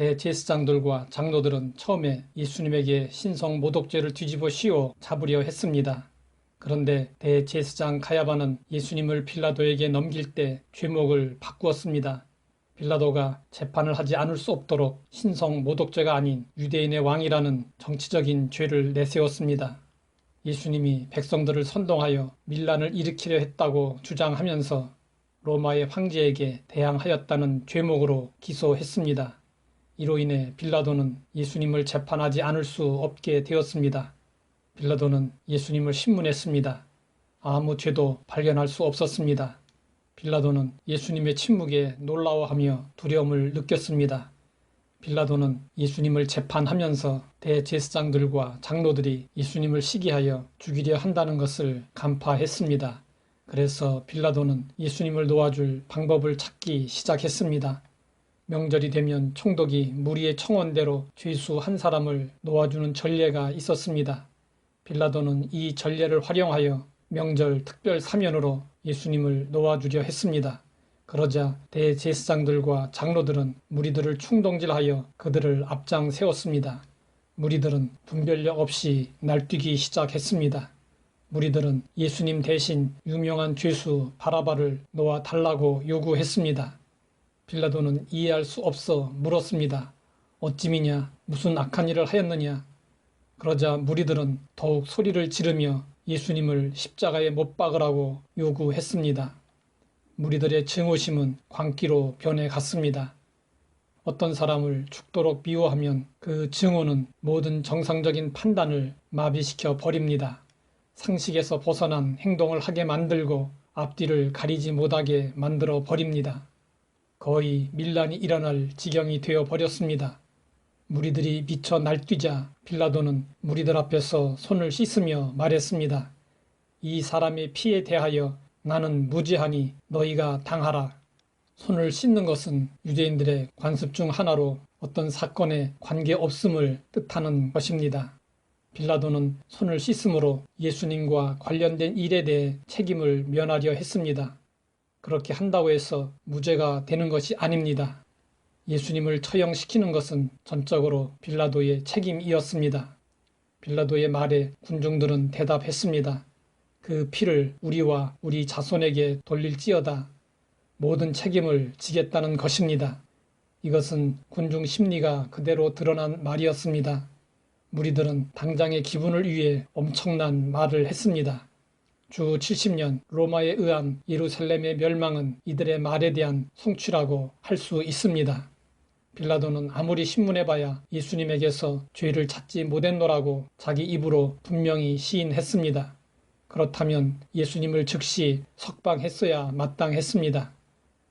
대제사장들과 장로들은 처음에 예수님에게 신성 모독죄를 뒤집어 씌워 잡으려 했습니다. 그런데 대제사장 가야바는 예수님을 빌라도에게 넘길 때 죄목을 바꾸었습니다. 빌라도가 재판을 하지 않을 수 없도록 신성 모독죄가 아닌 유대인의 왕이라는 정치적인 죄를 내세웠습니다. 예수님이 백성들을 선동하여 밀란을 일으키려 했다고 주장하면서 로마의 황제에게 대항하였다는 죄목으로 기소했습니다. 이로 인해 빌라도는 예수님을 재판하지 않을 수 없게 되었습니다. 빌라도는 예수님을 신문했습니다. 아무 죄도 발견할 수 없었습니다. 빌라도는 예수님의 침묵에 놀라워하며 두려움을 느꼈습니다. 빌라도는 예수님을 재판하면서 대제사장들과 장로들이 예수님을 시기하여 죽이려 한다는 것을 간파했습니다. 그래서 빌라도는 예수님을 놓아줄 방법을 찾기 시작했습니다. 명절이 되면 총독이 무리의 청원대로 죄수 한 사람을 놓아주는 전례가 있었습니다. 빌라도는 이 전례를 활용하여 명절 특별 사면으로 예수님을 놓아주려 했습니다. 그러자 대제사장들과 장로들은 무리들을 충동질하여 그들을 앞장 세웠습니다. 무리들은 분별력 없이 날뛰기 시작했습니다. 무리들은 예수님 대신 유명한 죄수 바라바를 놓아달라고 요구했습니다. 빌라도는 이해할 수 없어 물었습니다. 어찌미냐? 무슨 악한 일을 하였느냐? 그러자 무리들은 더욱 소리를 지르며 예수님을 십자가에 못 박으라고 요구했습니다. 무리들의 증오심은 광기로 변해갔습니다. 어떤 사람을 죽도록 미워하면 그 증오는 모든 정상적인 판단을 마비시켜 버립니다. 상식에서 벗어난 행동을 하게 만들고 앞뒤를 가리지 못하게 만들어 버립니다. 거의 밀란이 일어날 지경이 되어 버렸습니다. 무리들이 미쳐 날뛰자 빌라도는 무리들 앞에서 손을 씻으며 말했습니다. 이 사람의 피에 대하여 나는 무죄하니 너희가 당하라. 손을 씻는 것은 유대인들의 관습 중 하나로 어떤 사건에 관계없음을 뜻하는 것입니다. 빌라도는 손을 씻음으로 예수님과 관련된 일에 대해 책임을 면하려 했습니다. 그렇게 한다고 해서 무죄가 되는 것이 아닙니다. 예수님을 처형시키는 것은 전적으로 빌라도의 책임이었습니다. 빌라도의 말에 군중들은 대답했습니다. 그 피를 우리와 우리 자손에게 돌릴지어다. 모든 책임을 지겠다는 것입니다. 이것은 군중 심리가 그대로 드러난 말이었습니다. 무리들은 당장의 기분을 위해 엄청난 말을 했습니다. 주 70년 로마에 의한 예루살렘의 멸망은 이들의 말에 대한 성취라고 할 수 있습니다. 빌라도는 아무리 신문해봐야 예수님에게서 죄를 찾지 못했노라고 자기 입으로 분명히 시인했습니다. 그렇다면 예수님을 즉시 석방했어야 마땅했습니다.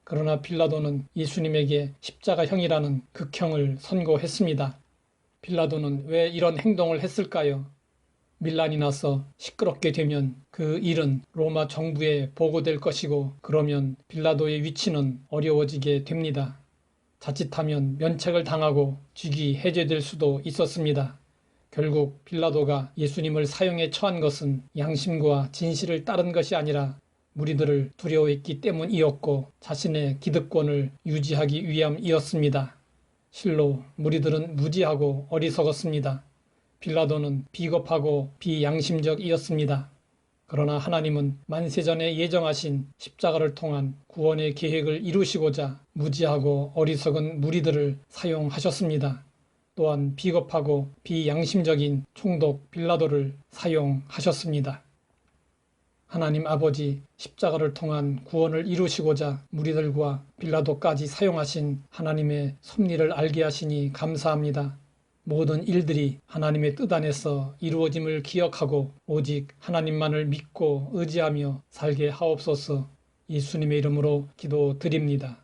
그러나 빌라도는 예수님에게 십자가형이라는 극형을 선고했습니다. 빌라도는 왜 이런 행동을 했을까요? 밀란이 나서 시끄럽게 되면 그 일은 로마 정부에 보고될 것이고 그러면 빌라도의 위치는 어려워지게 됩니다. 자칫하면 면책을 당하고 직위 해제될 수도 있었습니다. 결국 빌라도가 예수님을 사형에 처한 것은 양심과 진실을 따른 것이 아니라 무리들을 두려워했기 때문이었고 자신의 기득권을 유지하기 위함이었습니다. 실로 무리들은 무지하고 어리석었습니다. 빌라도는 비겁하고 비양심적이었습니다. 그러나 하나님은 만세전에 예정하신 십자가를 통한 구원의 계획을 이루시고자 무지하고 어리석은 무리들을 사용하셨습니다. 또한 비겁하고 비양심적인 총독 빌라도를 사용하셨습니다. 하나님 아버지, 십자가를 통한 구원을 이루시고자 무리들과 빌라도까지 사용하신 하나님의 섭리를 알게 하시니 감사합니다. 모든 일들이 하나님의 뜻 안에서 이루어짐을 기억하고 오직 하나님만을 믿고 의지하며 살게 하옵소서. 예수님의 이름으로 기도드립니다.